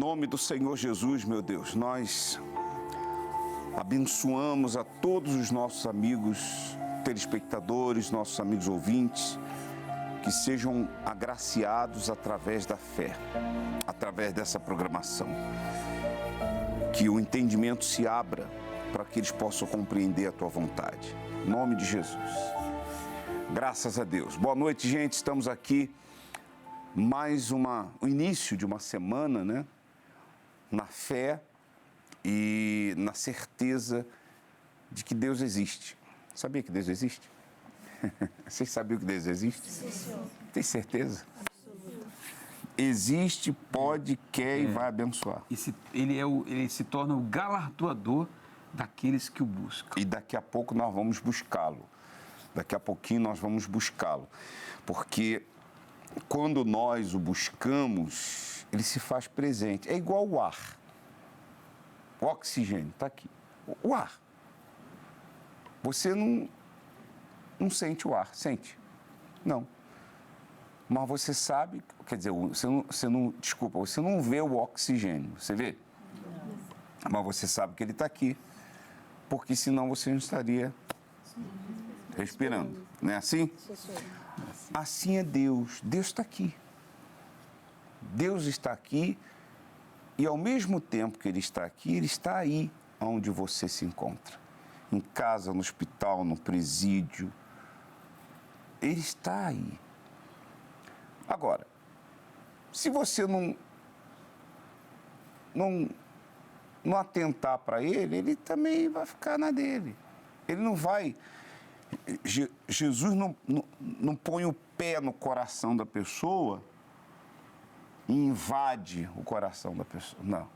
nome do Senhor Jesus, meu Deus, nós abençoamos a todos os nossos amigos telespectadores, nossos amigos ouvintes, que sejam agraciados através da fé, através dessa programação. Que o entendimento se abra para que eles possam compreender a Tua vontade. Em nome de Jesus. Graças a Deus. Boa noite, gente. Estamos aqui mais o início de uma semana, né? Na fé e na certeza de que Deus existe. Sabia que Deus existe? Vocês sabiam que Deus existe? Sim, senhor. Tem certeza? Absoluta. Existe, pode, quer e vai abençoar. Ele se torna o galardoador daqueles que o buscam. E daqui a pouco nós vamos buscá-lo. Daqui a pouquinho nós vamos buscá-lo. Porque quando nós o buscamos, ele se faz presente. É igual o ar. O oxigênio está aqui. O ar. Você não sente o ar, sente? Não. Mas você sabe, quer dizer, você não vê o oxigênio, você vê? Mas você sabe que ele está aqui. Porque senão você não estaria respirando. Não é assim? Assim é Deus. Deus está aqui. Deus está aqui e, ao mesmo tempo que Ele está aqui, Ele está aí onde você se encontra. Em casa, no hospital, no presídio. Ele está aí. Agora, se você não atentar para Ele também vai ficar na dele. Ele não vai... Jesus não põe o pé no coração da pessoa e invade o coração da pessoa. Não.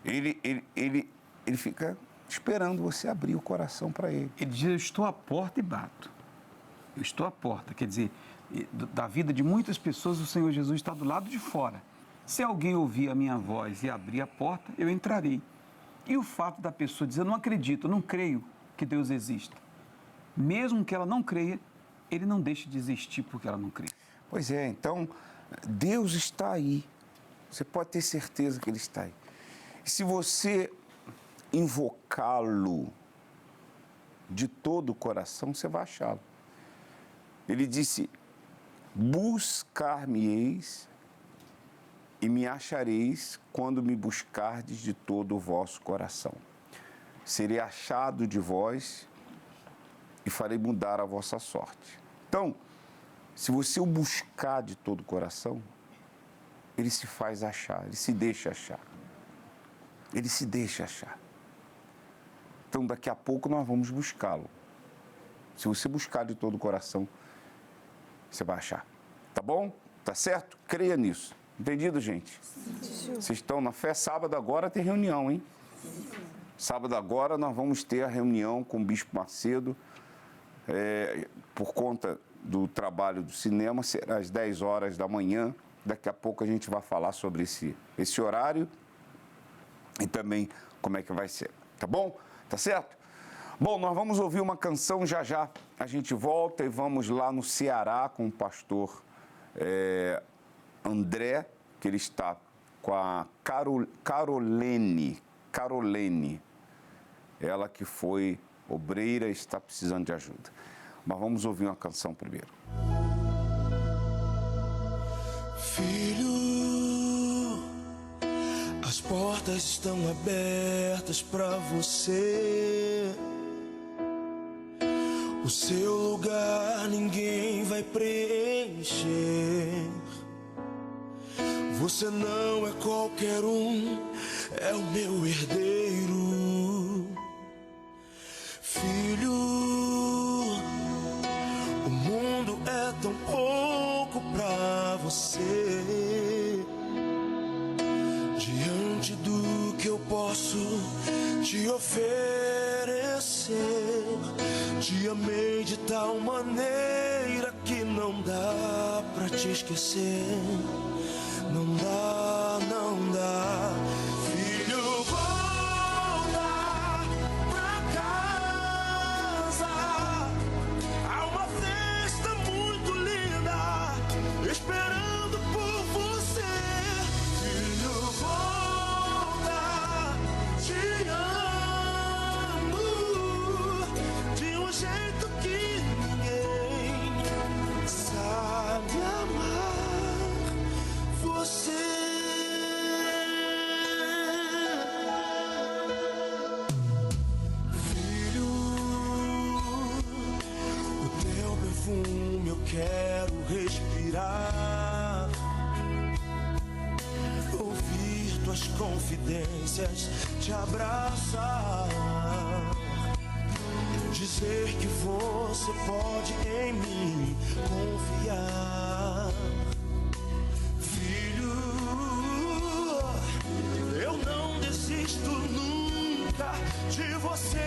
Ele fica esperando você abrir o coração para Ele. Ele diz, eu estou à porta e bato. Eu estou à porta. Quer dizer, da vida de muitas pessoas, o Senhor Jesus está do lado de fora. Se alguém ouvir a minha voz e abrir a porta, eu entrarei. E o fato da pessoa dizer, eu não acredito, eu não creio que Deus exista. Mesmo que ela não creia, Ele não deixa de existir porque ela não crê. Pois é, então, Deus está aí. Você pode ter certeza que Ele está aí. E se você invocá-lo de todo o coração, você vai achá-lo. Ele disse, buscar-me-eis e me achareis quando me buscardes de todo o vosso coração. Serei achado de vós e farei mudar a vossa sorte. Então, se você o buscar de todo o coração, ele se faz achar, ele se deixa achar. Ele se deixa achar. Então, daqui a pouco nós vamos buscá-lo. Se você buscar de todo o coração, você vai achar. Tá bom? Tá certo? Creia nisso. Entendido, gente? Sim. Vocês estão na fé? Sábado agora tem reunião, hein? Sim. Sábado agora nós vamos ter a reunião com o Bispo Macedo. Por conta do trabalho do cinema, será às 10 horas da manhã. Daqui a pouco a gente vai falar sobre esse horário e também como é que vai ser. Tá bom? Tá certo? Bom, nós vamos ouvir uma canção já. A gente volta e vamos lá no Ceará com o pastor André, que ele está com a Carolene. Ela que foi obreira e está precisando de ajuda. Mas vamos ouvir uma canção primeiro. Filho, as portas estão abertas para você. O seu lugar ninguém vai preencher. Você não é qualquer um, é o meu herdeiro. Filho, o mundo é tão pouco pra você. Diante do que eu posso te oferecer, te amei de tal maneira que não dá pra te esquecer. Não dá, não dá. Filho, volta pra casa. Há uma festa muito linda esperando por você. Filho, quero respirar, ouvir tuas confidências, te abraçar, dizer que você pode em mim confiar. Filho, eu não desisto nunca de você.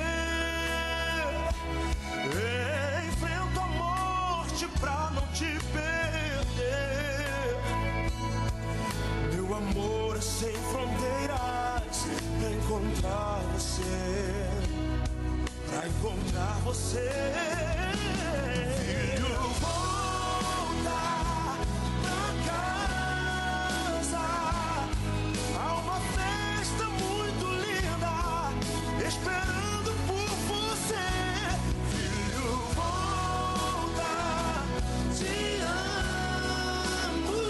Enfrento a morte pra não te perder. Meu amor é sem fronteiras pra encontrar você. Pra encontrar você. Filho, volta pra casa. Há uma festa muito linda esperando por você. Filho, volta, te amo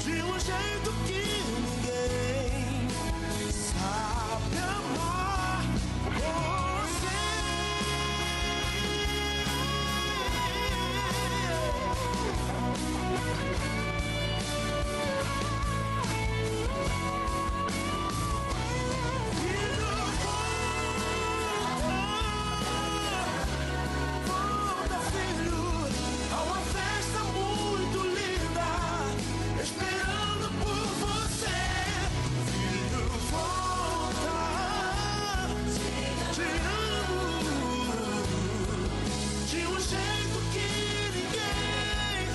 de um jeito que ninguém sabe amar você. Volta, filho, há uma festa muito linda esperando por você. Filho, volta, te amo de um jeito que ninguém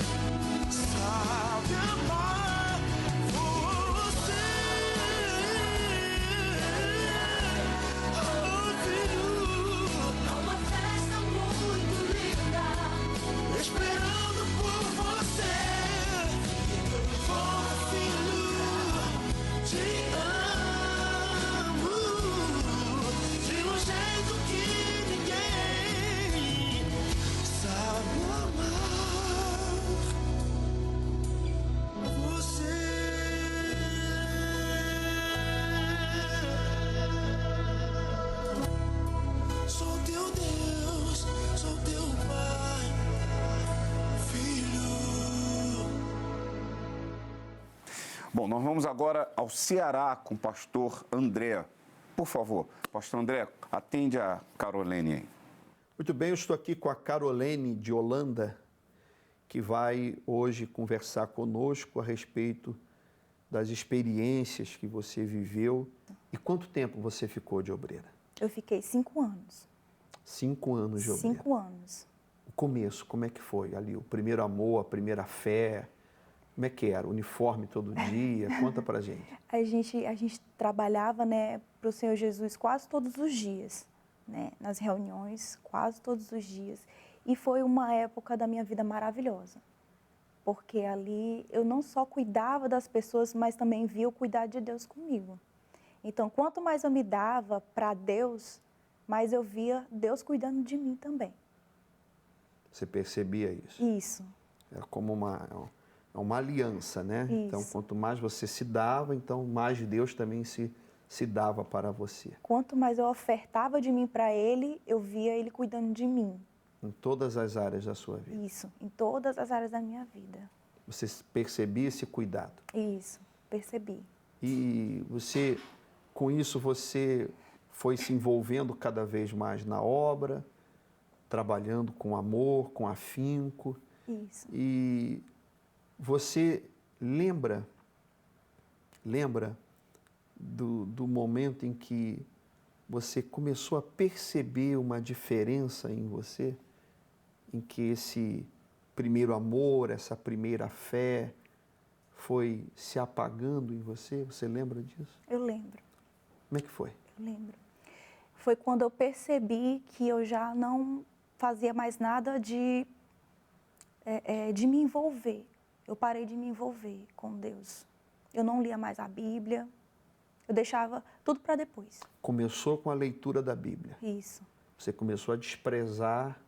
sabe amar você. Oh, filho, há uma festa muito linda esperando por você. Volta, filho, te amo de um jeito que ninguém sabe amar você. Sou teu Deus, sou teu Pai, filho. Bom, nós vamos agora ao Ceará com o pastor André. Por favor, pastor André, atende a Carolene aí. Muito bem, eu estou aqui com a Carolene de Holanda, que vai hoje conversar conosco a respeito das experiências que você viveu. E quanto tempo você ficou de obreira? Eu fiquei 5 anos. 5 anos de obreira. 5 anos. O começo, como é que foi ali? O primeiro amor, a primeira fé, como é que era? Uniforme todo dia? Conta pra gente. A gente trabalhava, né, para o Senhor Jesus quase todos os dias, né, nas reuniões, quase todos os dias. E foi uma época da minha vida maravilhosa, porque ali eu não só cuidava das pessoas, mas também via o cuidado de Deus comigo. Então, quanto mais eu me dava para Deus, mais eu via Deus cuidando de mim também. Você percebia isso? Isso. Era como uma aliança, né? Isso. Então, quanto mais você se dava, então mais Deus também se dava para você. Quanto mais eu ofertava de mim para Ele, eu via Ele cuidando de mim. Em todas as áreas da sua vida. Isso, em todas as áreas da minha vida. Você percebia esse cuidado. Isso, percebi. E você, com isso, você foi se envolvendo cada vez mais na obra, trabalhando com amor, com afinco. Isso. E você lembra do momento em que você começou a perceber uma diferença em você, em que esse primeiro amor, essa primeira fé foi se apagando em você? Você lembra disso? Eu lembro, Como é que foi? eu lembro. Foi quando eu percebi que eu já não fazia mais nada de me envolver. Eu parei de me envolver com Deus. Eu não lia mais a Bíblia. Eu deixava tudo para depois. Começou com a leitura da Bíblia. Isso, Você começou a desprezar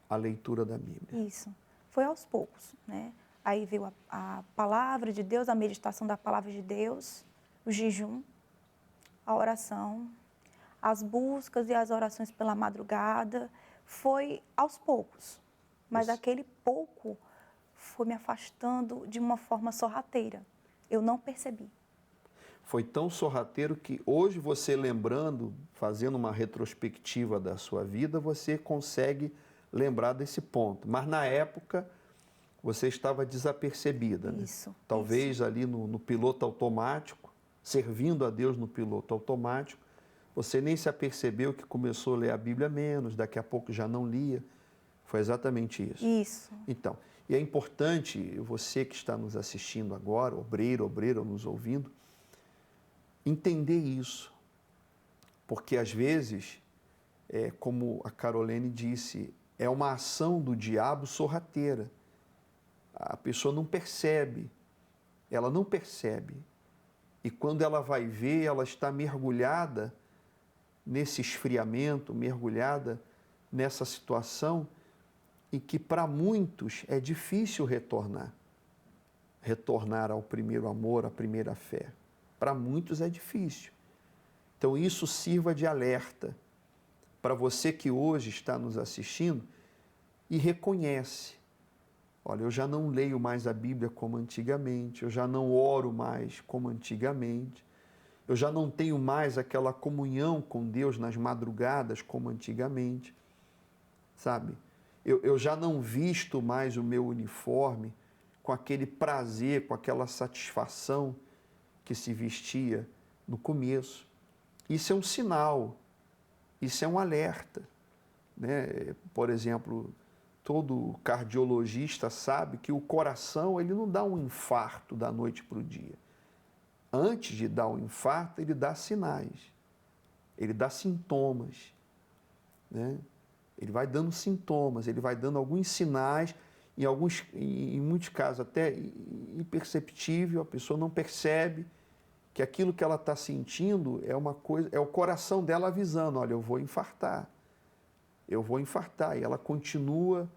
a leitura da Bíblia. isso. Foi aos poucos, né? Aí veio a palavra de Deus, a meditação da palavra de Deus, o jejum, a oração, as buscas e as orações pela madrugada. Foi aos poucos, Mas aquele pouco foi me afastando de uma forma sorrateira. Eu não percebi. Foi tão sorrateiro que hoje você lembrando, fazendo uma retrospectiva da sua vida, você consegue lembrar desse ponto. Mas na época você estava desapercebida, né? Isso. Talvez ali no piloto automático, servindo a Deus no piloto automático, você nem se apercebeu que começou a ler a Bíblia menos, daqui a pouco já não lia. Foi exatamente isso. Isso. Então, e é importante, você que está nos assistindo agora, obreiro, obreira, nos ouvindo, entender isso. Porque às vezes, como a Carolene disse, é uma ação do diabo sorrateira. A pessoa não percebe, ela não percebe. E quando ela vai ver, ela está mergulhada nesse esfriamento, mergulhada nessa situação em que para muitos é difícil retornar ao primeiro amor, à primeira fé. Para muitos é difícil. Então isso sirva de alerta para você que hoje está nos assistindo e reconhece: olha, eu já não leio mais a Bíblia como antigamente, eu já não oro mais como antigamente, eu já não tenho mais aquela comunhão com Deus nas madrugadas como antigamente, sabe? Eu já não visto mais o meu uniforme com aquele prazer, com aquela satisfação que se vestia no começo. Isso é um sinal, isso é um alerta, né? Por exemplo, todo cardiologista sabe que o coração ele não dá um infarto da noite para o dia. Antes de dar um infarto, ele dá sinais, ele dá sintomas, né? Ele vai dando sintomas, ele vai dando alguns sinais, em muitos casos até imperceptível, a pessoa não percebe que aquilo que ela está sentindo é uma coisa, é o coração dela avisando: olha, eu vou infartar, e ela continua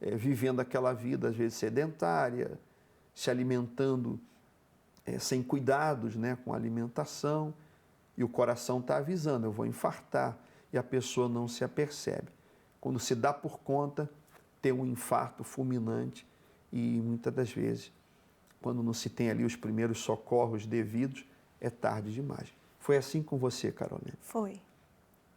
vivendo aquela vida, às vezes sedentária, se alimentando sem cuidados, né, com a alimentação, e o coração está avisando: eu vou infartar, e a pessoa não se apercebe. Quando se dá por conta, tem um infarto fulminante, e muitas das vezes, quando não se tem ali os primeiros socorros devidos, é tarde demais. Foi assim com você, Carolina? Foi.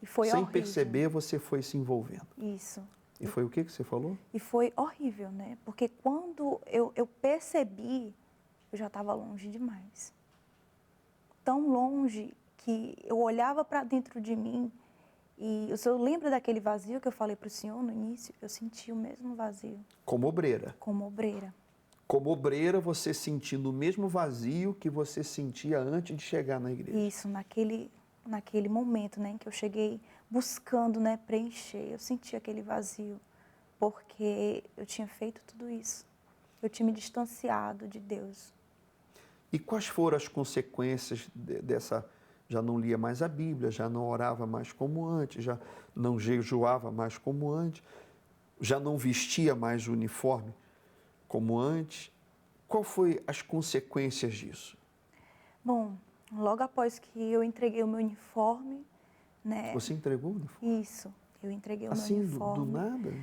E foi Sem horrível. perceber, você foi se envolvendo. Isso. E foi o que você falou? E foi horrível, né? Porque quando eu percebi, eu já estava longe demais. Tão longe que eu olhava para dentro de mim e o senhor lembra daquele vazio que eu falei para o senhor no início? Eu senti o mesmo vazio. Como obreira. Como obreira. Como obreira, você sentindo o mesmo vazio que você sentia antes de chegar na igreja. Isso, naquele momento, né, em que eu cheguei buscando, né, preencher, eu senti aquele vazio, porque eu tinha feito tudo isso. Eu tinha me distanciado de Deus. E quais foram as consequências dessa... Já não lia mais a Bíblia, já não orava mais como antes, já não jejuava mais como antes, já não vestia mais o uniforme como antes. Qual foi as consequências disso? Bom, logo após que eu entreguei o meu uniforme, né? Você entregou o uniforme? Isso, eu entreguei o assim, meu uniforme. Do nada?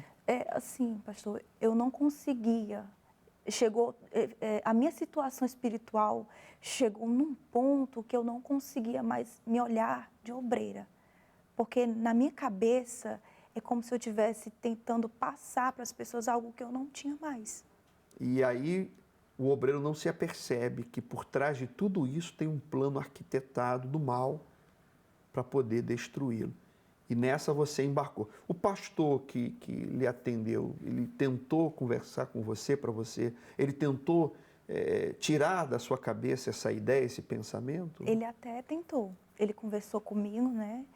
Assim, pastor, eu não conseguia. A minha situação espiritual chegou num ponto que eu não conseguia mais me olhar de obreira. Porque na minha cabeça é como se eu estivesse tentando passar para as pessoas algo que eu não tinha mais. E aí o obreiro não se apercebe que por trás de tudo isso tem um plano arquitetado do mal para poder destruí-lo. E nessa você embarcou. O pastor que lhe atendeu, ele tentou conversar com você, ele tentou tirar da sua cabeça essa ideia, esse pensamento? Ele até tentou. Ele conversou comigo, né?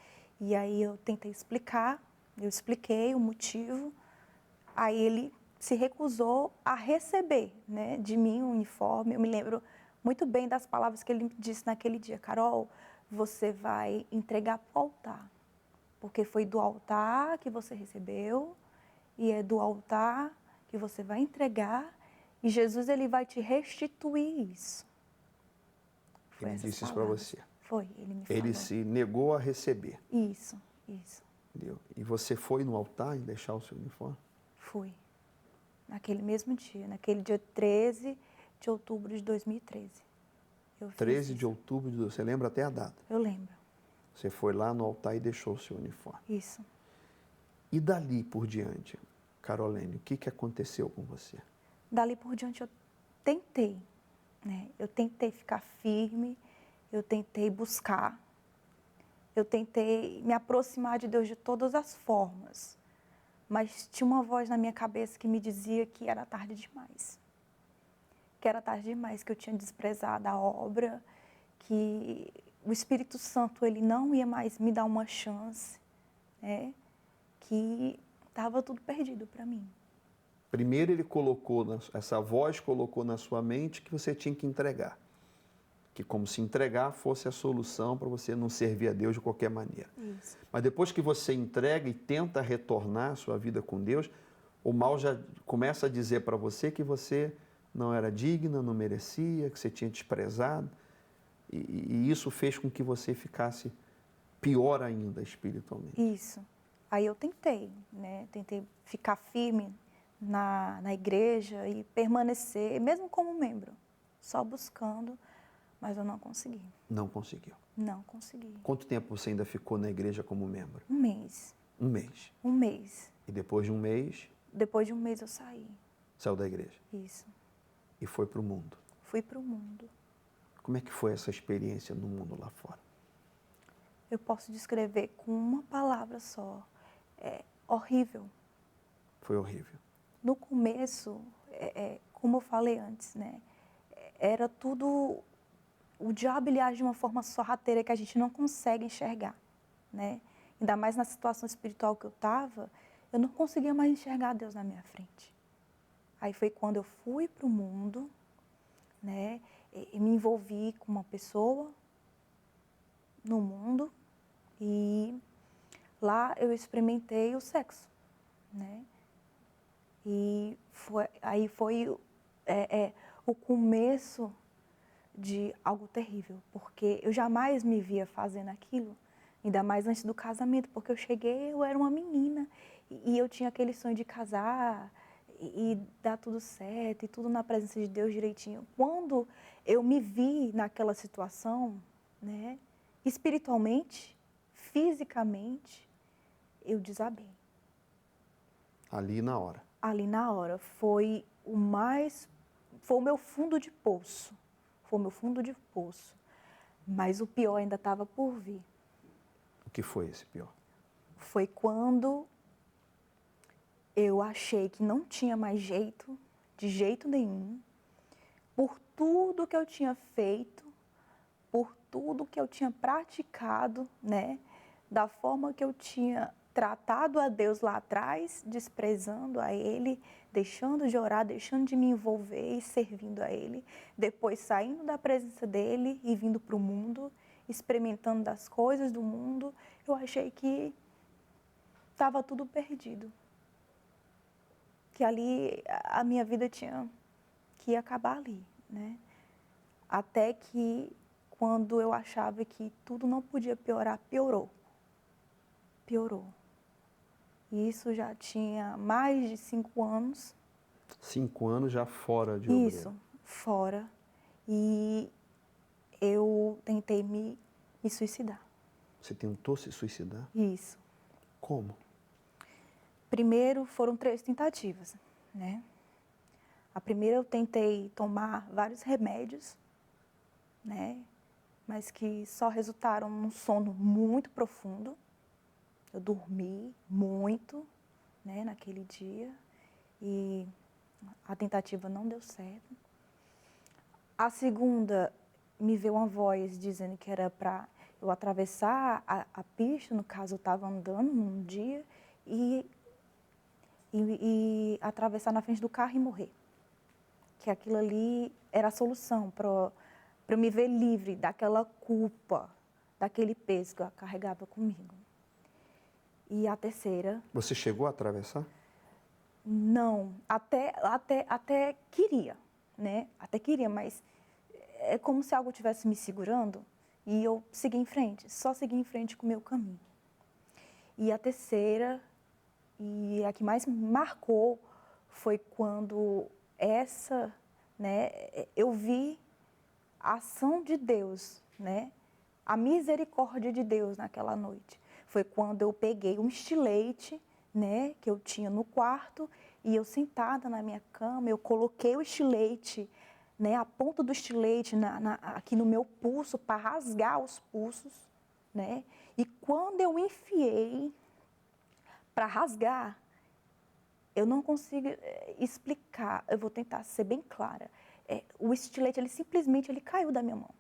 E aí eu tentei explicar, eu expliquei o motivo. Aí ele se recusou a receber, né, de mim o uniforme. Eu me lembro muito bem das palavras que ele me disse naquele dia: Carol, você vai entregar para o altar. Porque foi do altar que você recebeu e é do altar que você vai entregar e Jesus ele vai te restituir isso. Ele disse isso para você? Foi, ele me falou. Ele se negou a receber? Isso. Entendeu? E você foi no altar e deixar o seu uniforme? Fui. naquele mesmo dia, naquele dia 13 de outubro de 2013. Eu fiz 13 isso. de outubro, você lembra até a data? Eu lembro, Você foi lá no altar e deixou o seu uniforme. isso. E dali por diante, Carolene, o que aconteceu com você? Dali por diante eu tentei, né? Eu tentei ficar firme, eu tentei buscar, eu tentei me aproximar de Deus de todas as formas, mas tinha uma voz na minha cabeça que me dizia que era tarde demais. Que era tarde demais, que eu tinha desprezado a obra, que o Espírito Santo ele não ia mais me dar uma chance, né? Que estava tudo perdido para mim. Primeiro ele colocou, essa voz colocou na sua mente que você tinha que entregar. Que como se entregar fosse a solução para você não servir a Deus de qualquer maneira. Isso. Mas depois que você entrega e tenta retornar a sua vida com Deus, o mal já começa a dizer para você que você não era digna, não merecia, que você tinha desprezado. E isso fez com que você ficasse pior ainda espiritualmente. Isso. Aí eu tentei, né? Tentei ficar firme na igreja e permanecer, mesmo como membro, só buscando, mas eu não consegui. Não conseguiu. Não consegui. Quanto tempo você ainda ficou na igreja como membro? Um mês. Um mês. Um mês. E depois de um mês, Depois de um mês eu saí. saiu da igreja Isso. e foi para o mundo. Fui para o mundo. Como é que foi essa experiência no mundo lá fora? Eu posso descrever com uma palavra só. É horrível. Foi horrível. No começo, como eu falei antes, né? Era tudo... O diabo ele age de uma forma sorrateira que a gente não consegue enxergar, né? Ainda mais na situação espiritual que eu estava, eu não conseguia mais enxergar Deus na minha frente. Aí foi quando eu fui para o mundo, né? E me envolvi com uma pessoa no mundo e lá eu experimentei o sexo, né? E aí foi o começo de algo terrível, porque eu jamais me via fazendo aquilo, ainda mais antes do casamento, porque eu cheguei, eu era uma menina e eu tinha aquele sonho de casar e dar tudo certo e tudo na presença de Deus direitinho. Quando eu me vi naquela situação, né, espiritualmente, fisicamente, eu desabei. Ali na hora. Ali na hora, foi o meu fundo de poço. Foi o meu fundo de poço. Mas o pior ainda estava por vir. O que foi esse pior? Foi quando eu achei que não tinha mais jeito, de jeito nenhum, por tudo que eu tinha feito, por tudo que eu tinha praticado, né? Da forma que eu tinha tratado a Deus lá atrás, desprezando a Ele, deixando de orar, deixando de me envolver e servindo a Ele. Depois saindo da presença dEle e vindo para o mundo, experimentando das coisas do mundo, eu achei que estava tudo perdido. Que ali a minha vida tinha que acabar ali, né? Até que quando eu achava que tudo não podia piorar, piorou. Piorou. E isso já tinha mais de 5 anos. 5 anos já fora de Obreiro. Isso, fora. E eu tentei me suicidar. Você tentou se suicidar? Isso. Como? Primeiro foram 3 tentativas, né? A primeira eu tentei tomar vários remédios, né? Mas que só resultaram num sono muito profundo. Eu dormi muito, né, naquele dia e a tentativa não deu certo. A segunda, me veio uma voz dizendo que era para eu atravessar a pista, no caso eu estava andando num dia, e atravessar na frente do carro e morrer. Que aquilo ali era a solução para eu me ver livre daquela culpa, daquele peso que eu carregava comigo. E a terceira... Você chegou a atravessar? Não, até queria, né? Até queria, mas é como se algo estivesse me segurando e eu segui em frente, só segui em frente com o meu caminho. E a terceira, e a que mais me marcou, foi quando eu vi a ação de Deus, né? A misericórdia de Deus naquela noite. Foi quando eu peguei um estilete, né, que eu tinha no quarto, e eu sentada na minha cama, eu coloquei o estilete, né, a ponta do estilete aqui no meu pulso para rasgar os pulsos, né? E quando eu enfiei para rasgar, eu não consigo explicar, eu vou tentar ser bem clara. O estilete, ele simplesmente caiu da minha mão.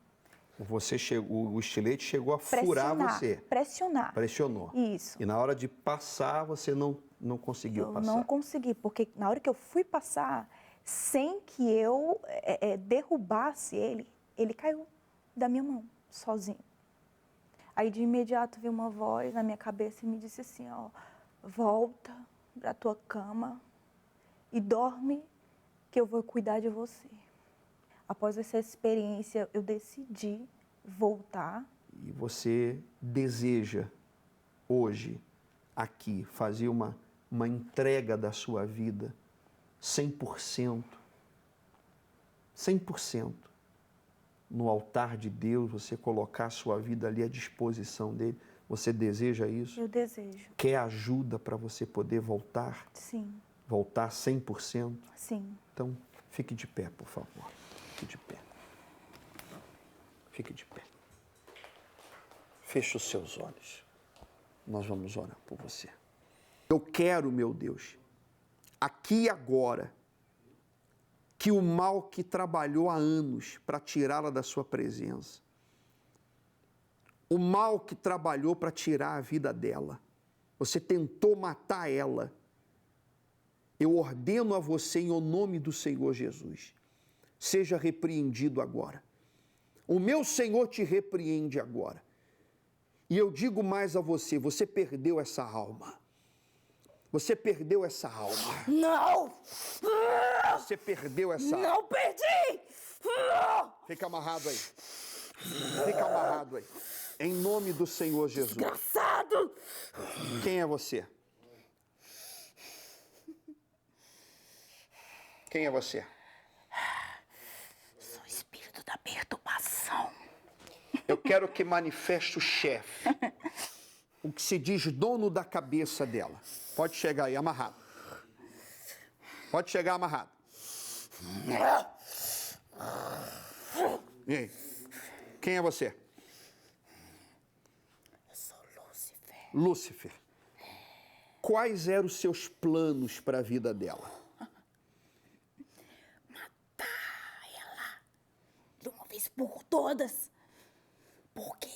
O estilete chegou a furar você. Pressionar. Pressionou. Isso. E na hora de passar, você não conseguiu passar. Eu não consegui, porque na hora que eu fui passar, sem que eu derrubasse ele caiu da minha mão, sozinho. Aí de imediato veio uma voz na minha cabeça e me disse assim, ó, volta para a tua cama e dorme que eu vou cuidar de você. Após essa experiência, eu decidi voltar. E você deseja hoje, aqui, fazer uma entrega da sua vida 100%, 100% no altar de Deus, você colocar a sua vida ali à disposição dele. Você deseja isso? Eu desejo. Quer ajuda para você poder voltar? Sim. Voltar 100%? Sim. Então, fique de pé, por favor. Fique de pé. Fique de pé. Feche os seus olhos. Nós vamos orar por você. Eu quero, meu Deus, aqui e agora, que o mal que trabalhou há anos para tirá-la da sua presença, o mal que trabalhou para tirar a vida dela, você tentou matar ela, eu ordeno a você em nome do Senhor Jesus, seja repreendido agora. O meu Senhor te repreende agora. E eu digo mais a você, você perdeu essa alma. Você perdeu essa alma. Não! Você perdeu essa alma. Não perdi! Fica amarrado aí. Fica amarrado aí. Em nome do Senhor Jesus. Desgraçado! Quem é você? Quem é você? Sou o espírito da perturbação. Eu quero que manifeste o chefe, o que se diz dono da cabeça dela. Pode chegar aí, amarrado. Pode chegar amarrado. E aí? Quem é você? Eu sou Lúcifer. Lúcifer. Quais eram os seus planos para a vida dela? Matar ela de uma vez por todas. Porque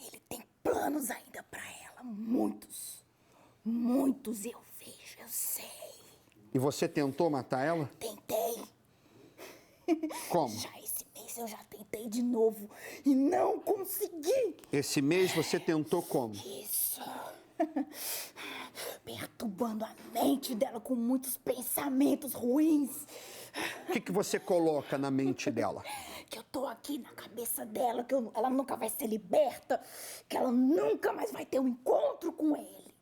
ele tem planos ainda para ela. Muitos. Muitos eu vejo, eu sei. E você tentou matar ela? Tentei. Como? Já esse mês eu já tentei de novo e não consegui. Esse mês você tentou como? Isso. Perturbando a mente dela com muitos pensamentos ruins. O que você coloca na mente dela? Que eu tô aqui na cabeça dela, que ela nunca vai ser liberta, que ela nunca mais vai ter um encontro com ele.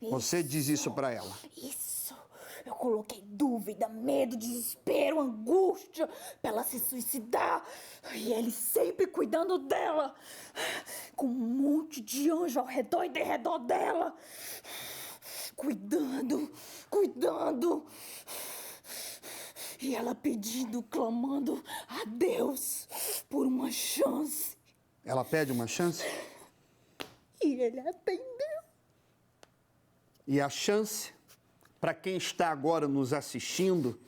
Você diz isso pra ela? Isso. Eu coloquei dúvida, medo, desespero, angústia pra ela se suicidar. E ele sempre cuidando dela. Com um monte de anjo ao redor e derredor dela. Cuidando, cuidando. E ela pedindo, clamando a Deus por uma chance. Ela pede uma chance? E ele atendeu. E a chance, para quem está agora nos assistindo,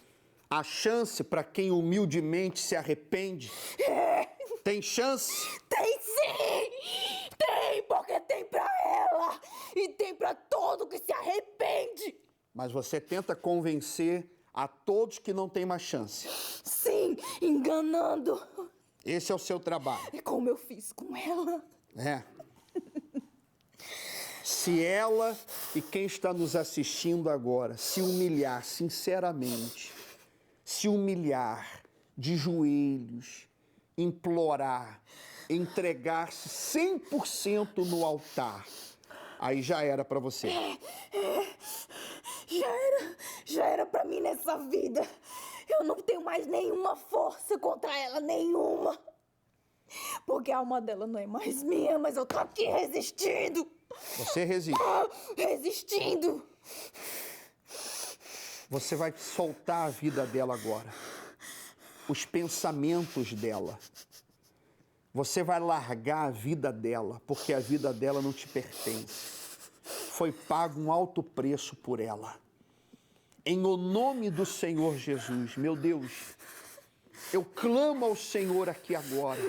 a chance para quem humildemente se arrepende, tem chance? Tem sim! Tem, porque tem pra ela! E tem pra todo que se arrepende! Mas você tenta convencer a todos que não tem mais chance. Sim, enganando. Esse é o seu trabalho. E como eu fiz com ela. É. Se ela e quem está nos assistindo agora se humilhar sinceramente, se humilhar de joelhos, implorar, entregar-se 100% no altar, aí já era para você. Já era pra mim nessa vida. Eu não tenho mais nenhuma força contra ela, nenhuma. Porque a alma dela não é mais minha, mas eu tô aqui resistindo. Você resiste. Resistindo. Você vai soltar a vida dela agora. Os pensamentos dela. Você vai largar a vida dela, porque a vida dela não te pertence. Foi pago um alto preço por ela. Em o nome do Senhor Jesus, meu Deus, eu clamo ao Senhor aqui agora.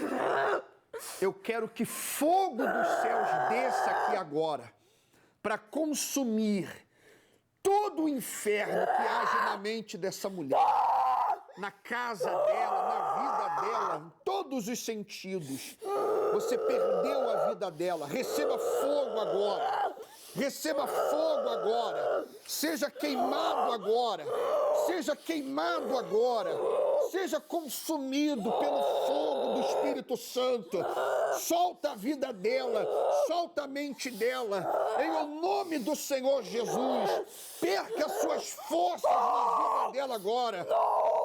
Eu quero que fogo dos céus desça aqui agora para consumir todo o inferno que age na mente dessa mulher, na casa dela, na vida dela, em todos os sentidos. Você perdeu a vida dela. Receba fogo agora. Receba fogo agora. Seja queimado agora. Seja queimado agora. Seja consumido pelo fogo do Espírito Santo. Solta a vida dela. Solta a mente dela. Em o nome do Senhor Jesus. Perca suas forças na vida dela agora.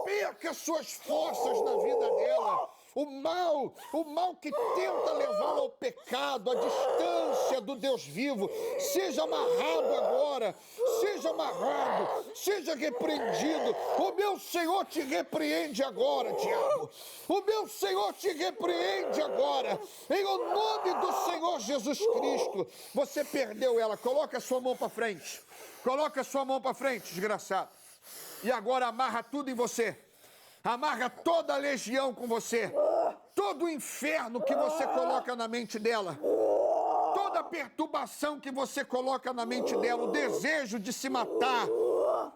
Perca suas forças na vida dela. O mal que tenta levá-la ao pecado, à distância do Deus vivo, seja amarrado agora, seja amarrado, seja repreendido. O meu Senhor te repreende agora, diabo. O meu Senhor te repreende agora. Em o nome do Senhor Jesus Cristo, você perdeu ela. Coloca a sua mão para frente. Coloca a sua mão para frente, desgraçado. E agora amarra tudo em você. Amarra toda a legião com você. Todo o inferno que você coloca na mente dela. Toda a perturbação que você coloca na mente dela. O desejo de se matar.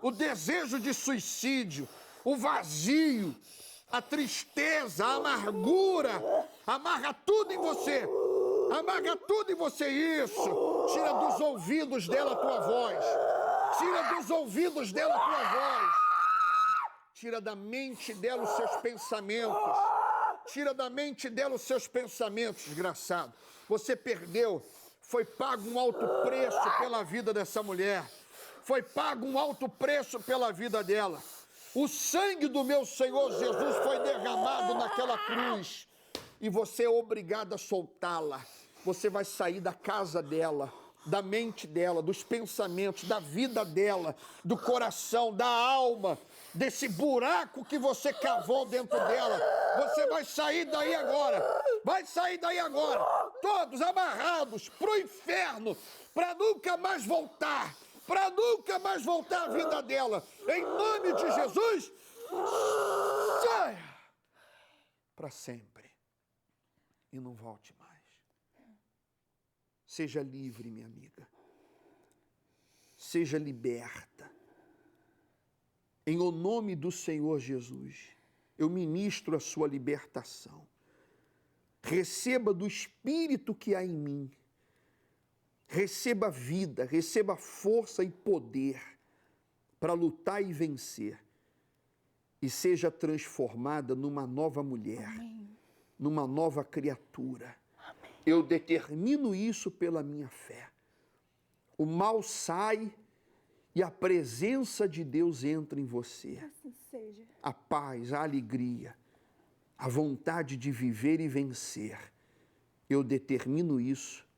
O desejo de suicídio. O vazio. A tristeza. A amargura. Amarra tudo em você. Amarra tudo em você. Isso. Tira dos ouvidos dela a tua voz. Tira dos ouvidos dela a tua voz. Tira da mente dela os seus pensamentos. Tira da mente dela os seus pensamentos, desgraçado. Você perdeu. Foi pago um alto preço pela vida dessa mulher. Foi pago um alto preço pela vida dela. O sangue do meu Senhor Jesus foi derramado naquela cruz. E você é obrigado a soltá-la. Você vai sair da casa dela, da mente dela, dos pensamentos, da vida dela, do coração, da alma, desse buraco que você cavou dentro dela. Você vai sair daí agora. Vai sair daí agora. Todos amarrados pro inferno, para nunca mais voltar. Para nunca mais voltar a vida dela. Em nome de Jesus, saia para sempre e não volte mais. Seja livre, minha amiga. Seja liberta. Em o nome do Senhor Jesus, eu ministro a sua libertação. Receba do Espírito que há em mim. Receba vida, receba força e poder para lutar e vencer. E seja transformada numa nova mulher, amém, numa nova criatura. Amém. Eu determino isso pela minha fé. O mal sai e a presença de Deus entra em você. Assim seja. A paz, a alegria, a vontade de viver e vencer. Eu determino isso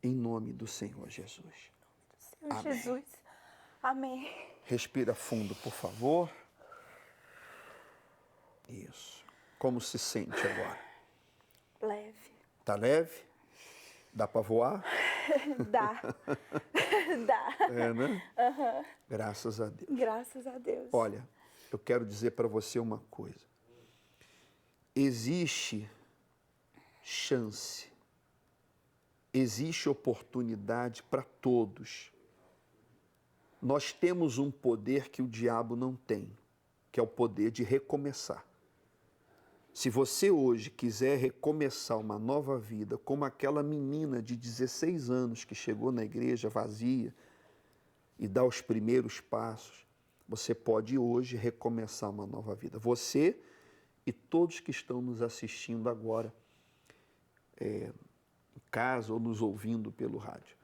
em nome do Senhor Jesus. Senhor amém. Jesus. Amém. Respira fundo, por favor. Isso. Como se sente agora? Leve. Tá leve? Dá para voar? Dá. Dá. É, né? Uhum. Graças a Deus. Graças a Deus. Olha, eu quero dizer para você uma coisa. Existe chance, existe oportunidade para todos. Nós temos um poder que o diabo não tem, que é o poder de recomeçar. Se você hoje quiser recomeçar uma nova vida, como aquela menina de 16 anos que chegou na igreja vazia e dá os primeiros passos, você pode hoje recomeçar uma nova vida. Você e todos que estão nos assistindo agora, em casa ou nos ouvindo pelo rádio.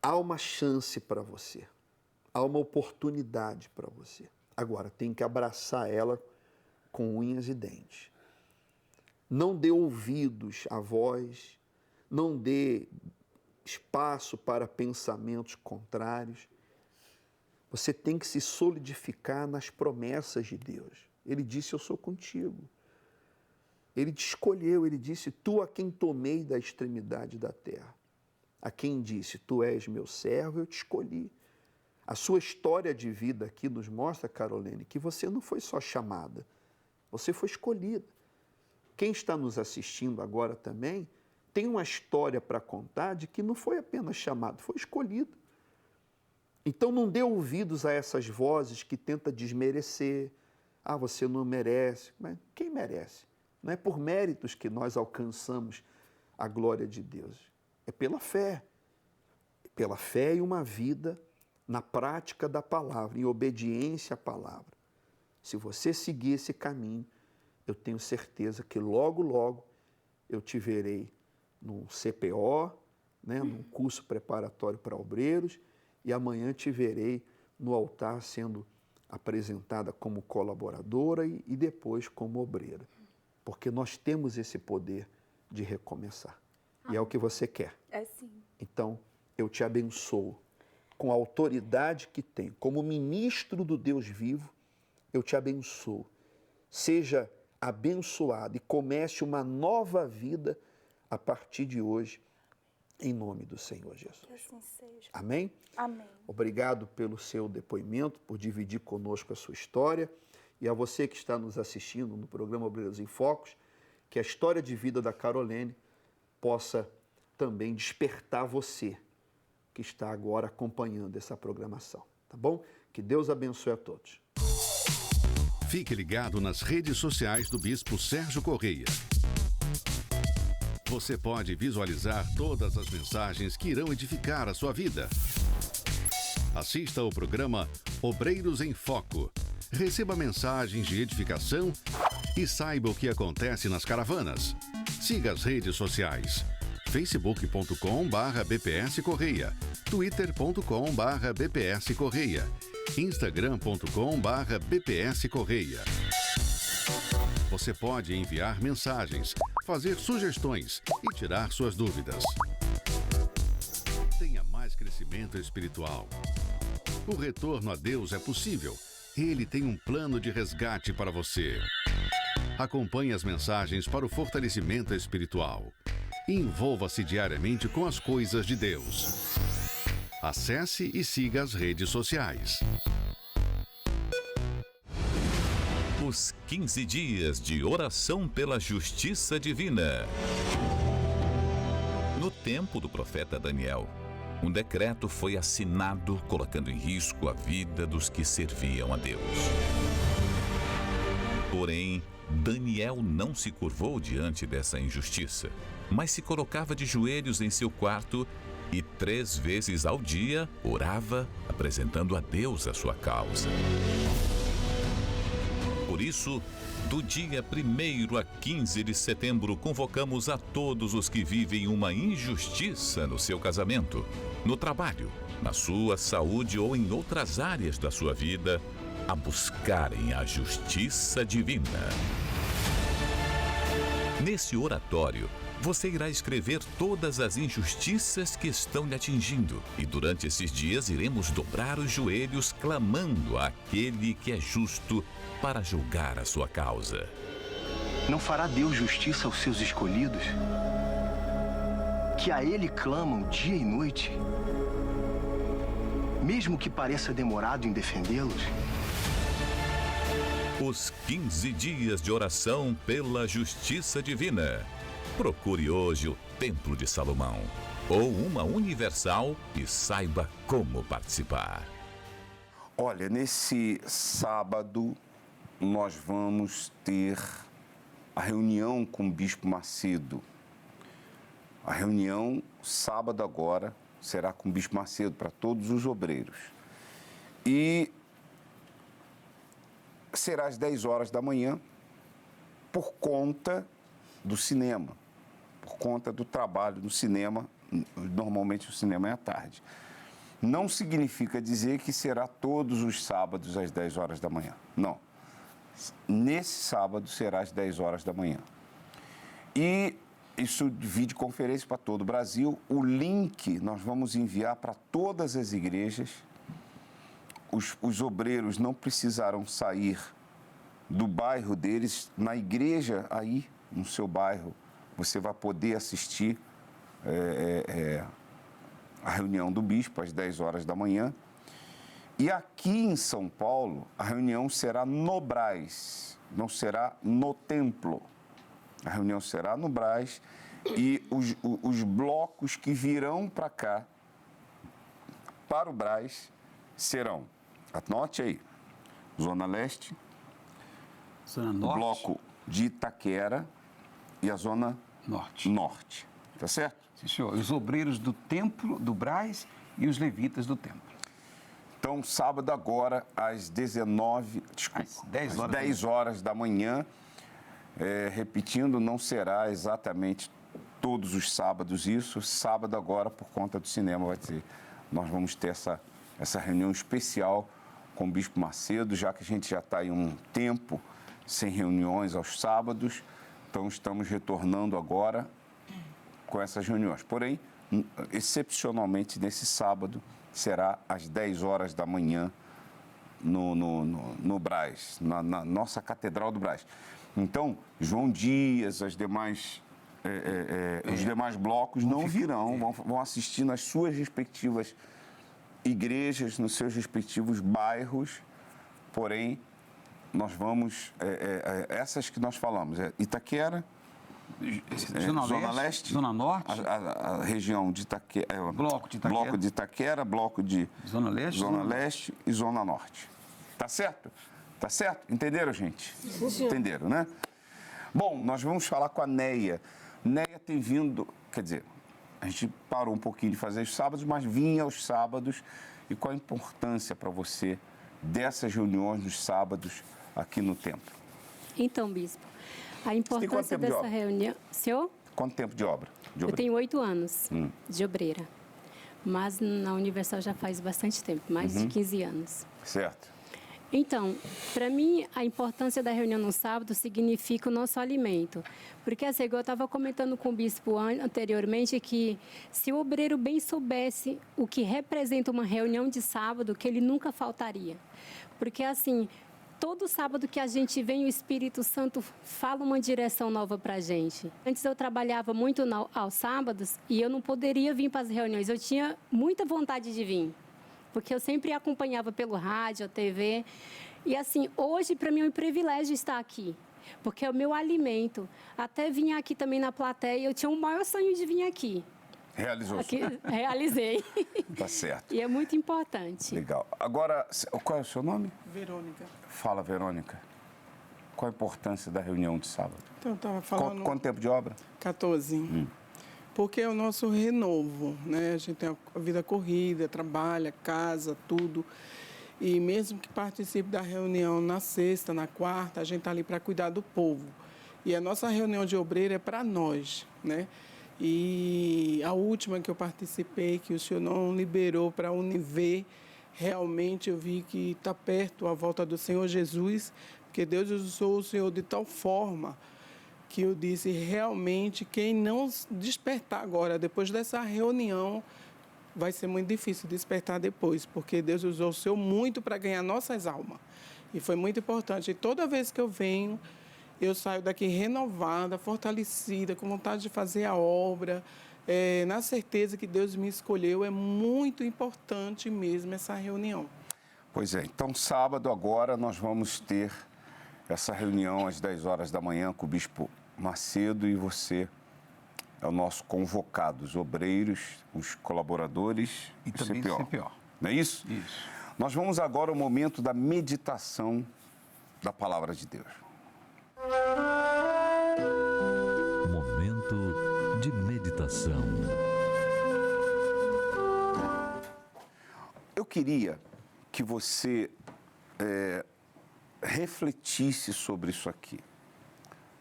Há uma chance para você. há uma oportunidade para você. Agora, tem que abraçar ela com unhas e dentes. Não dê ouvidos à voz, não dê espaço para pensamentos contrários. Você tem que se solidificar nas promessas de Deus. Ele disse, eu sou contigo. Ele te escolheu, ele disse, tu a quem tomei da extremidade da terra. A quem disse, tu és meu servo, eu te escolhi. A sua história de vida aqui nos mostra, Carolene, que você não foi só chamada, você foi escolhida. Quem está nos assistindo agora também tem uma história para contar de que não foi apenas chamado, foi escolhido. Então não dê ouvidos a essas vozes que tentam desmerecer. Ah, você não merece. Mas quem merece? Não é por méritos que nós alcançamos a glória de Deus. É pela fé. Pela fé e uma vida na prática da palavra, em obediência à palavra. Se você seguir esse caminho, eu tenho certeza que logo, logo eu te verei num CPO, num curso preparatório para obreiros, e amanhã te verei no altar sendo apresentada como colaboradora e depois como obreira. Porque nós temos esse poder de recomeçar. E é o que você quer. É sim. Então, eu te abençoo com a autoridade que tem. Como ministro do Deus vivo, eu te abençoo. Seja abençoado e comece uma nova vida a partir de hoje, em nome do Senhor Jesus. Que assim seja. Amém? Amém. Obrigado pelo seu depoimento, por dividir conosco a sua história. E a você que está nos assistindo no programa Obreiros em Focos, que a história de vida da Carolene possa também despertar você que está agora acompanhando essa programação, tá bom? Que Deus abençoe a todos. Fique ligado nas redes sociais do Bispo Sérgio Correia. Você pode visualizar todas as mensagens que irão edificar a sua vida. Assista ao programa Obreiros em Foco. Receba mensagens de edificação e saiba o que acontece nas caravanas. Siga as redes sociais: facebook.com/BPS Correia, twitter.com/BPS Correia, instagram.com/BPS Correia. Você pode enviar mensagens, fazer sugestões e tirar suas dúvidas. Tenha mais crescimento espiritual. O retorno a Deus é possível. Ele tem um plano de resgate para você. Acompanhe as mensagens para o fortalecimento espiritual. Envolva-se diariamente com as coisas de Deus. Acesse e siga as redes sociais. Os 15 dias de oração pela justiça divina. No tempo do profeta Daniel, um decreto foi assinado colocando em risco a vida dos que serviam a Deus. Porém, Daniel não se curvou diante dessa injustiça, mas se colocava de joelhos em seu quarto e 3 vezes ao dia orava, apresentando a Deus a sua causa. Por isso, do dia 1º a 15 de setembro, convocamos a todos os que vivem uma injustiça no seu casamento, no trabalho, na sua saúde ou em outras áreas da sua vida, a buscarem a justiça divina. Nesse oratório, você irá escrever todas as injustiças que estão lhe atingindo e durante esses dias iremos dobrar os joelhos clamando àquele que é justo para julgar a sua causa. Não fará Deus justiça aos seus escolhidos, que a Ele clamam dia e noite, mesmo que pareça demorado em defendê-los? Os 15 dias de oração pela justiça divina. Procure hoje o Templo de Salomão ou uma universal e saiba como participar. Olha, nesse sábado nós vamos ter a reunião com o Bispo Macedo. A reunião, sábado agora, será com o Bispo Macedo para todos os obreiros. E será às 10 horas da manhã, por conta do cinema, por conta do trabalho no cinema. Normalmente o cinema é à tarde. não significa dizer que será todos os sábados às 10 horas da manhã. Não. Nesse sábado será às 10 horas da manhã. E isso videoconferência para todo o Brasil. O link nós vamos enviar para todas as igrejas. Os obreiros não precisarão sair do bairro deles. Na igreja aí, no seu bairro, você vai poder assistir a reunião do bispo às 10 horas da manhã. E aqui em São Paulo, a reunião será no Brás, não será no templo. A reunião será no Brás e os blocos que virão para cá, para o Brás, serão, anote aí, Zona Leste, Zona Norte, o bloco de Itaquera e a Zona Norte. Tá certo? Sim, senhor. Os obreiros do templo, do Brás e os levitas do templo. Então, sábado agora, às 10 horas da manhã, repetindo, não será exatamente todos os sábados isso. Sábado agora, por conta do cinema, vai ter. Nós vamos ter essa reunião especial com o Bispo Macedo, já que a gente já está em um tempo sem reuniões aos sábados. Então, estamos retornando agora com essas reuniões. Porém, excepcionalmente, nesse sábado, será às 10 horas da manhã no Brás, na nossa Catedral do Brás. Então, João Dias, os demais blocos não virão, vão assistir nas suas respectivas igrejas, nos seus respectivos bairros, porém, nós vamos, essas que nós falamos, Itaquera, Zona Leste, Zona Norte, a região de Itaquera, Bloco de Itaquera, bloco de Zona Leste e Zona Norte. Tá certo? Tá certo? Entenderam, gente? Sim. Entenderam, né? Bom, nós vamos falar com a Neia. Neia tem vindo, quer dizer, a gente parou um pouquinho de fazer os sábados, mas vinha aos sábados. E qual a importância para você dessas reuniões nos sábados aqui no templo? Então, bispo, a importância dessa reunião... Senhor? Quanto tempo de obra? Eu tenho 8 anos de obreira, mas na Universal já faz bastante tempo, mais de 15 anos. Certo. Então, para mim, a importância da reunião no sábado significa o nosso alimento. Porque, assim, eu estava comentando com o bispo anteriormente que se o obreiro bem soubesse o que representa uma reunião de sábado, que ele nunca faltaria. Porque, assim, todo sábado que a gente vem, o Espírito Santo fala uma direção nova para a gente. Antes eu trabalhava muito aos sábados e eu não poderia vir para as reuniões. Eu tinha muita vontade de vir, porque eu sempre acompanhava pelo rádio, a TV. E assim, hoje para mim é um privilégio estar aqui, porque é o meu alimento. Até vim aqui também na plateia, eu tinha o maior sonho de vir aqui. Realizou. Aqui, realizei. Tá certo. E é muito importante. Legal. Agora, qual é o seu nome? Verônica. Fala, Verônica. Qual a importância da reunião de sábado? Então, eu estava falando... Quanto tempo de obra? 14. Porque é o nosso renovo, né? A gente tem a vida corrida, trabalha, casa, tudo. E mesmo que participe da reunião na sexta, na quarta, a gente está ali para cuidar do povo. E a nossa reunião de obreiro é para nós, né? E a última que eu participei, que o senhor não liberou para a Univer, realmente eu vi que está perto a volta do Senhor Jesus, porque Deus usou o Senhor de tal forma que eu disse, realmente, quem não despertar agora, depois dessa reunião, vai ser muito difícil despertar depois, porque Deus usou o Senhor muito para ganhar nossas almas. E foi muito importante. E toda vez que eu venho, eu saio daqui renovada, fortalecida, com vontade de fazer a obra, na certeza que Deus me escolheu. É muito importante mesmo essa reunião. Pois é, então sábado agora nós vamos ter essa reunião às 10 horas da manhã com o Bispo Macedo e você é o nosso convocado, os obreiros, os colaboradores e também o CPO. Não é isso? Isso. Nós vamos agora ao momento da meditação da Palavra de Deus. Momento de meditação. Eu queria que você refletisse sobre isso aqui,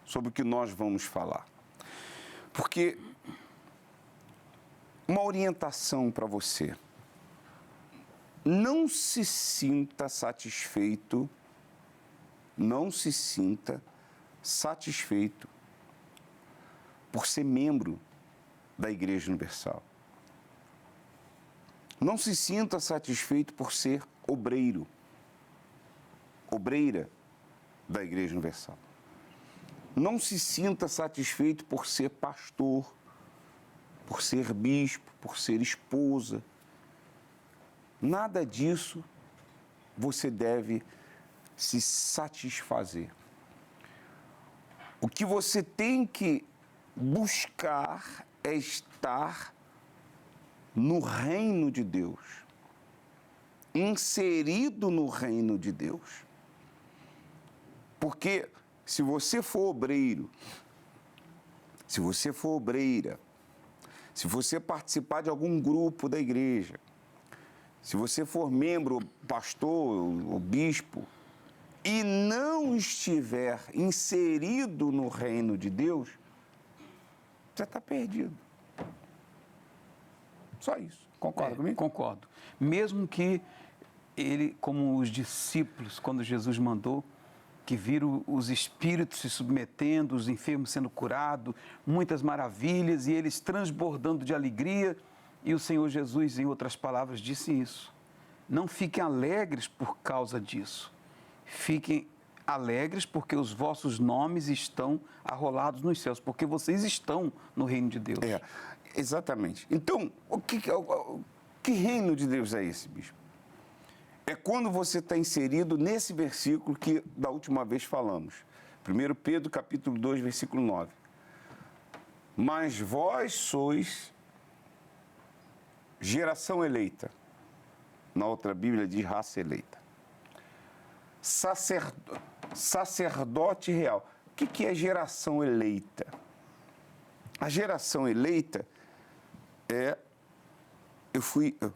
sobre o que nós vamos falar. Porque uma orientação para você, não se sinta satisfeito, por ser membro da Igreja Universal. Não se sinta satisfeito por ser obreira da Igreja Universal. Não se sinta satisfeito por ser pastor, por ser bispo, por ser esposa. Nada disso você deve se satisfazer. O que você tem que buscar é estar no reino de Deus, inserido no reino de Deus. Porque se você for obreiro, se você for obreira, se você participar de algum grupo da igreja, se você for membro, pastor ou bispo, e não estiver inserido no reino de Deus, você está perdido. Só isso. Concorda comigo? Concordo. Mesmo que ele, como os discípulos, quando Jesus mandou, que viram os espíritos se submetendo, os enfermos sendo curados, muitas maravilhas, e eles transbordando de alegria. E o Senhor Jesus, em outras palavras, disse isso. Não fiquem alegres por causa disso. Fiquem alegres porque os vossos nomes estão arrolados nos céus, porque vocês estão no reino de Deus. Exatamente. Então, que reino de Deus é esse, bispo? É quando você está inserido nesse versículo que da última vez falamos. 1 Pedro, capítulo 2, versículo 9. Mas vós sois geração eleita. Na outra Bíblia diz raça eleita. Sacerdote real. O que é geração eleita? A geração eleita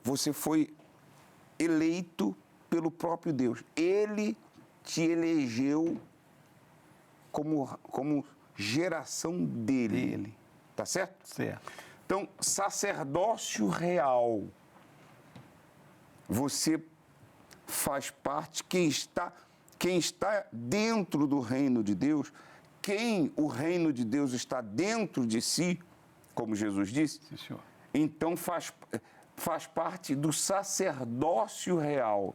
você foi eleito pelo próprio Deus. Ele te elegeu como geração dele. Tá certo? Certo. Então, sacerdócio real. Você faz parte, quem está dentro do reino de Deus, quem o reino de Deus está dentro de si, como Jesus disse, sim, senhor. Então faz parte do sacerdócio real.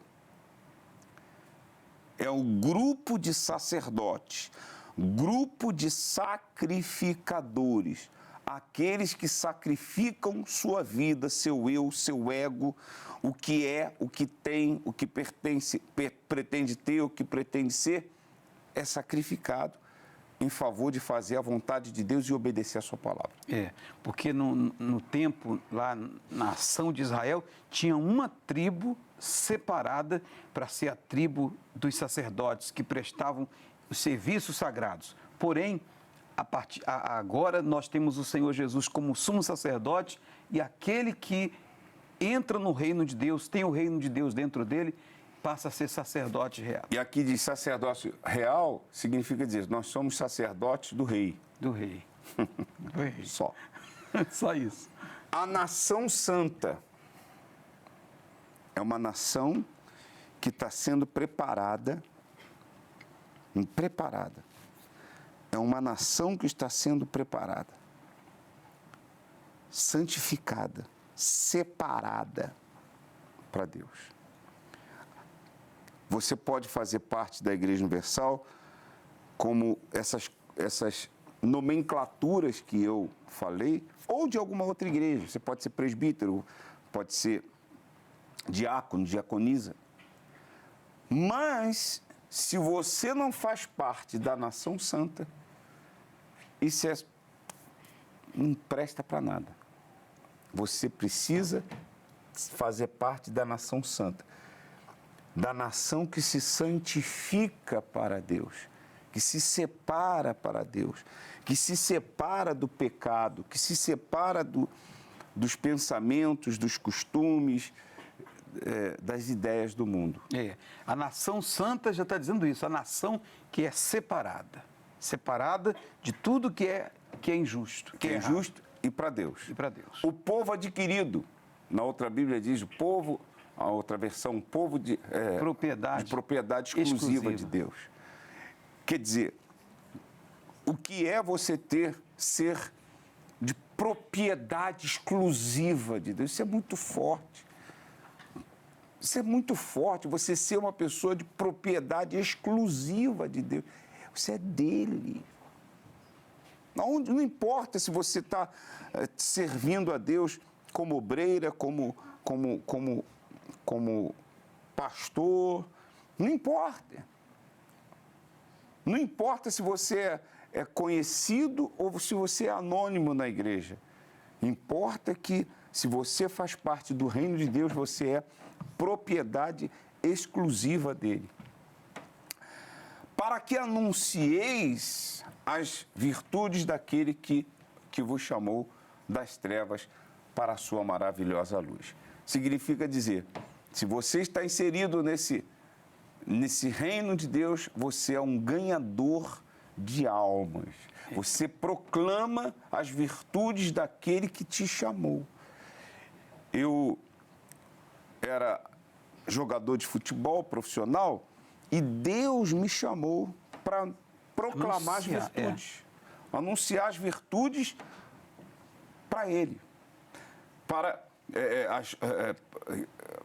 É o grupo de sacerdotes, grupo de sacrificadores, aqueles que sacrificam sua vida, seu eu, seu ego, o que é, o que tem, o que pretende ter, o que pretende ser, é sacrificado em favor de fazer a vontade de Deus e obedecer a sua palavra. Porque no tempo, lá na ação de Israel, tinha uma tribo separada para ser a tribo dos sacerdotes que prestavam os serviços sagrados. Porém, agora nós temos o Senhor Jesus como sumo sacerdote e aquele que entra no reino de Deus, tem o reino de Deus dentro dele, passa a ser sacerdote real. E aqui diz sacerdócio real, significa dizer, nós somos sacerdotes do rei. Do rei. Do rei. Só. Só isso. A nação santa é uma nação que está sendo preparada. É uma nação que está sendo preparada, santificada, separada para Deus. Você pode fazer parte da Igreja Universal como essas nomenclaturas que eu falei, ou de alguma outra igreja. Você pode ser presbítero, pode ser diácono, diaconisa. Mas, se você não faz parte da nação santa, isso não presta para nada. Você precisa fazer parte da nação santa, da nação que se santifica para Deus, que se separa para Deus, que se separa do pecado, que se separa dos pensamentos, dos costumes, das ideias do mundo. A nação santa já está dizendo isso, a nação que é separada de tudo que é injusto. Que é injusto e para Deus. E para Deus. O povo adquirido, na outra Bíblia diz, o povo a outra versão, povo de propriedade exclusiva de Deus. Quer dizer, o que é você ser de propriedade exclusiva de Deus? Isso é muito forte. Isso é muito forte, você ser uma pessoa de propriedade exclusiva de Deus. Você é dele. Não importa se você está servindo a Deus como obreira, como pastor, não importa. Não importa se você é conhecido ou se você é anônimo na igreja. Importa que, se você faz parte do reino de Deus, você é propriedade exclusiva dele. Para que anuncieis as virtudes daquele que vos chamou das trevas para a sua maravilhosa luz. Significa dizer, se você está inserido nesse reino de Deus, você é um ganhador de almas. Você proclama as virtudes daquele que te chamou. Eu era jogador de futebol profissional e Deus me chamou para proclamar as virtudes. Anunciar as virtudes para Ele.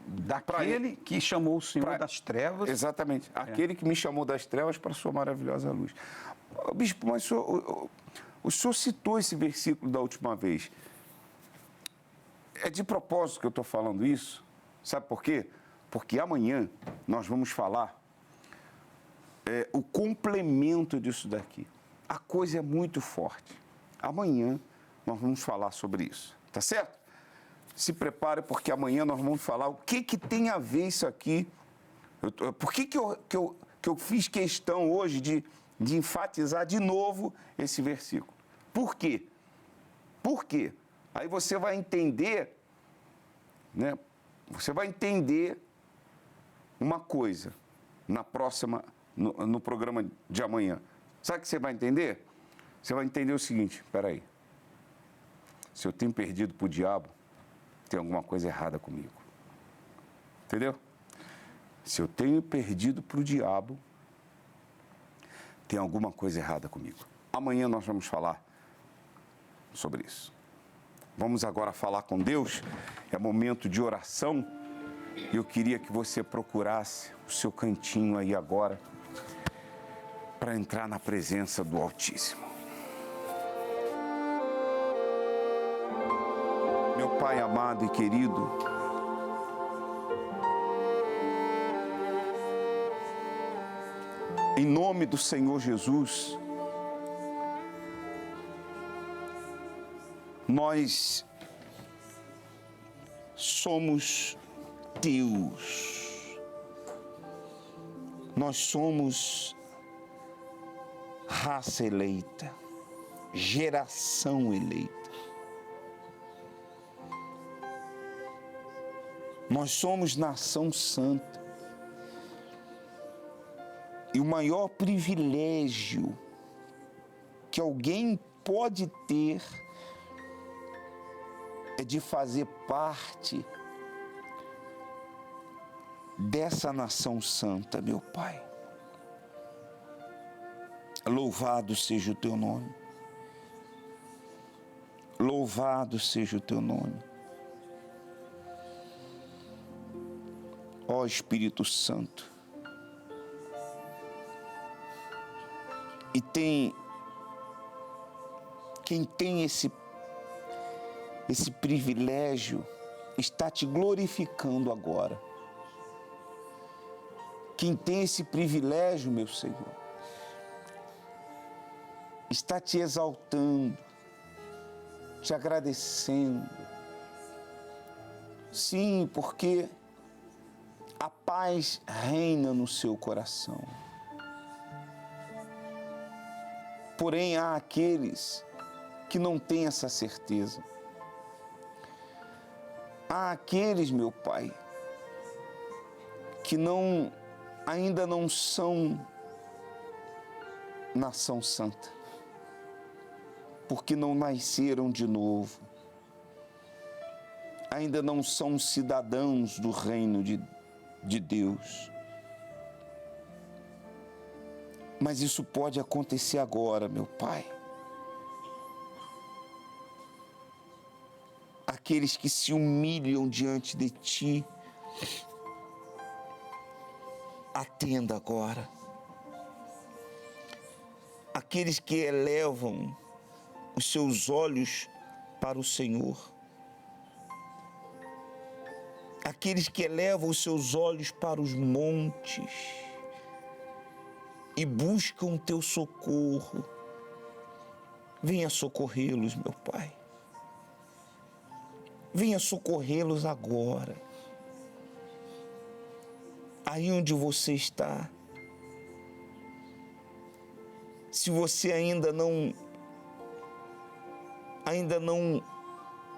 Daquele que chamou o Senhor das trevas. Exatamente. Aquele que me chamou das trevas para a sua maravilhosa luz. Bispo, mas o senhor citou esse versículo da última vez. É de propósito que eu estou falando isso. Sabe por quê? Porque amanhã nós vamos falar o complemento disso daqui. A coisa é muito forte. Amanhã nós vamos falar sobre isso. Tá certo? Se prepare, porque amanhã nós vamos falar o que tem a ver isso aqui. Por que eu fiz questão hoje de enfatizar de novo esse versículo? Por quê? Por quê? Aí você vai entender, né? Você vai entender uma coisa no programa de amanhã. Sabe o que você vai entender? Você vai entender o seguinte, espera aí. Se eu tenho perdido para o diabo, tem alguma coisa errada comigo. Entendeu? Se eu tenho perdido para o diabo, tem alguma coisa errada comigo. Amanhã nós vamos falar sobre isso. Vamos agora falar com Deus. É momento de oração. E eu queria que você procurasse o seu cantinho aí agora para entrar na presença do Altíssimo. Meu Pai amado e querido, em nome do Senhor Jesus, nós somos Deus, nós somos raça eleita, geração eleita. Nós somos nação santa. E o maior privilégio que alguém pode ter é de fazer parte dessa nação santa, meu Pai. Louvado seja o teu nome. Louvado seja o teu nome. Ó Espírito Santo. E quem tem esse privilégio está te glorificando agora. Quem tem esse privilégio, meu Senhor, está te exaltando, te agradecendo. Sim, porque a paz reina no seu coração. Porém, há aqueles que não têm essa certeza. Há aqueles, meu Pai, que ainda não são nação santa, porque não nasceram de novo. ainda não são cidadãos do reino de Deus. Mas isso pode acontecer agora, meu Pai. Aqueles que se humilham diante de Ti, atenda agora. Aqueles que elevam os seus olhos para o Senhor, aqueles que elevam os seus olhos para os montes e buscam o Teu socorro, venha socorrê-los, meu Pai. Venha socorrê-los agora. Aí onde você está. Se você ainda não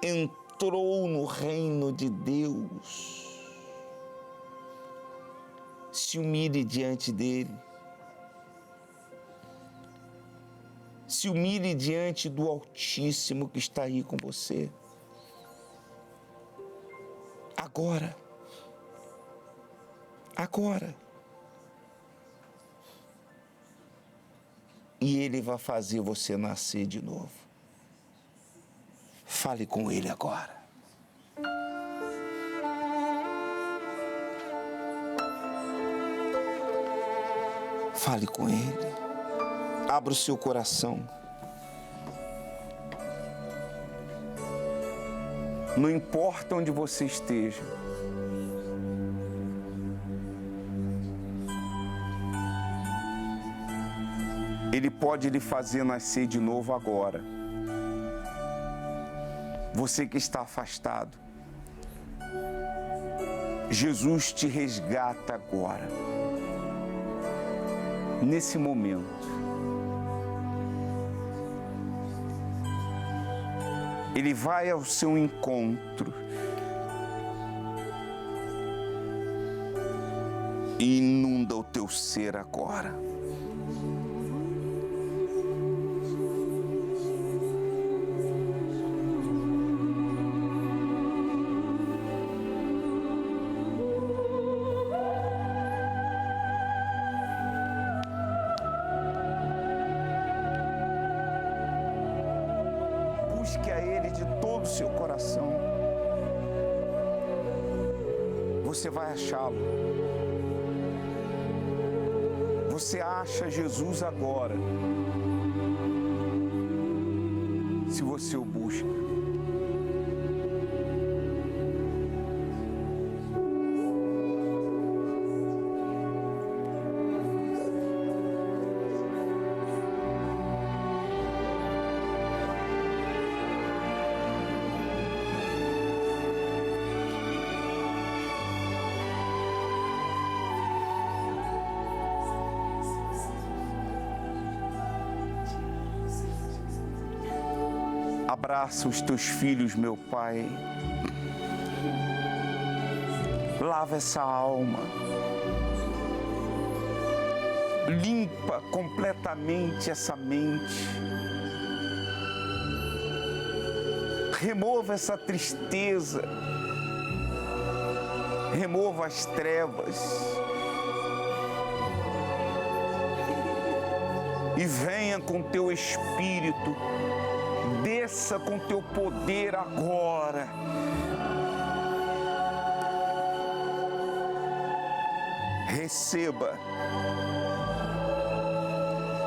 entrou no reino de Deus, se humilhe diante dele. Se humilhe diante do Altíssimo que está aí com você. Agora. Agora. E Ele vai fazer você nascer de novo. Fale com Ele agora. Fale com Ele. Abra o seu coração. Não importa onde você esteja. Ele pode lhe fazer nascer de novo agora. Você que está afastado. Jesus te resgata agora. Nesse momento. Ele vai ao seu encontro e inunda o teu ser agora. Busque a Ele de todo o seu coração. Você vai achá-lo. Você acha Jesus agora, se você o busca. Abraça os teus filhos, meu Pai. Lava essa alma. Limpa completamente essa mente. Remova essa tristeza. Remova as trevas. E venha com teu Espírito. Desça com teu poder agora. Receba.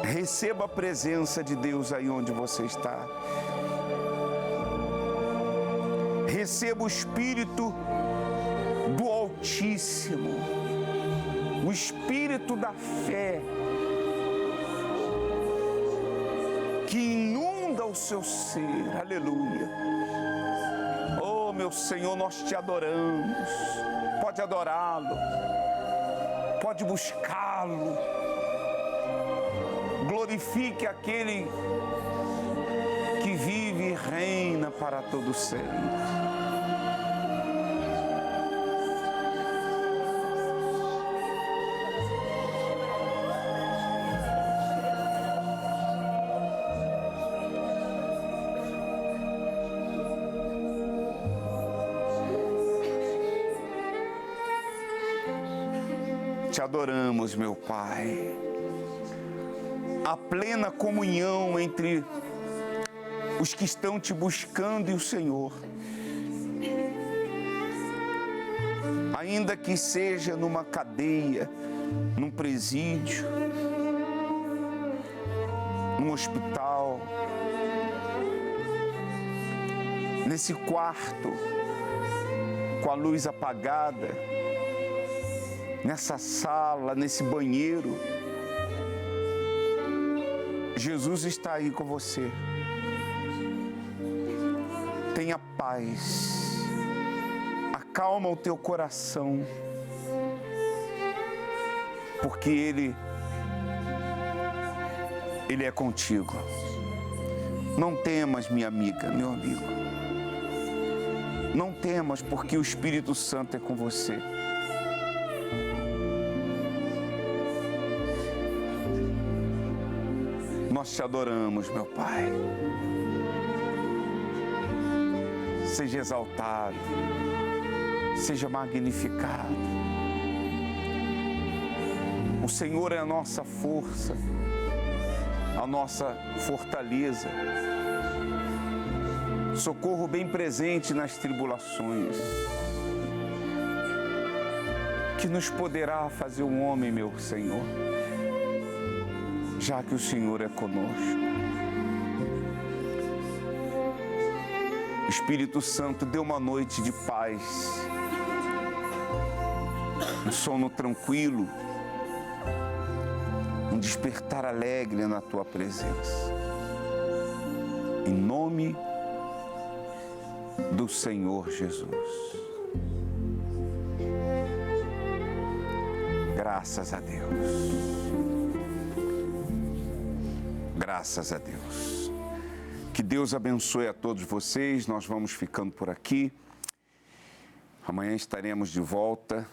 Receba a presença de Deus aí onde você está. Receba o Espírito do Altíssimo. O Espírito da fé. Que inunda o seu ser, aleluia. Oh, meu Senhor, nós te adoramos. Pode adorá-lo, pode buscá-lo. Glorifique aquele que vive e reina para todo sempre. Te adoramos, meu Pai. A plena comunhão entre os que estão te buscando e o Senhor. Ainda que seja numa cadeia, num presídio, num hospital, nesse quarto com a luz apagada, nessa sala, nesse banheiro, Jesus está aí com você. Tenha paz, acalma o teu coração, porque Ele é contigo. Não temas, minha amiga, meu amigo. Não temas, porque o Espírito Santo é com você. Nós te adoramos, meu Pai. Seja exaltado, seja magnificado. O Senhor é a nossa força, a nossa fortaleza. Socorro bem presente nas tribulações. Que nos poderá fazer um homem, meu Senhor, já que o Senhor é conosco. Espírito Santo, dê uma noite de paz, um sono tranquilo, um despertar alegre na Tua presença. Em nome do Senhor Jesus. Graças a Deus. Graças a Deus. Que Deus abençoe a todos vocês. Nós vamos ficando por aqui. Amanhã estaremos de volta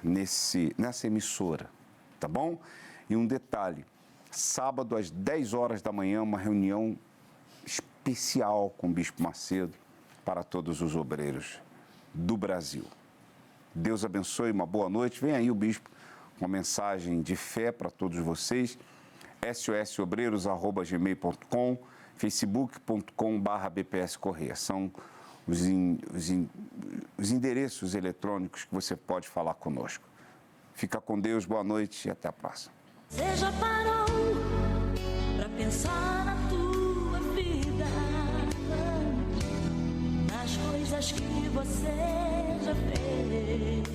nessa emissora, tá bom? E um detalhe, sábado às 10 horas da manhã, uma reunião especial com o Bispo Macedo para todos os obreiros do Brasil. Deus abençoe, uma boa noite. Vem aí o Bispo com uma mensagem de fé para todos vocês. sosobreiros@gmail.com, facebook.com/bpscorreia. São os endereços eletrônicos que você pode falar conosco. Fica com Deus, boa noite e até a próxima. Você já parou pra pensar na tua vida, nas coisas que você já fez?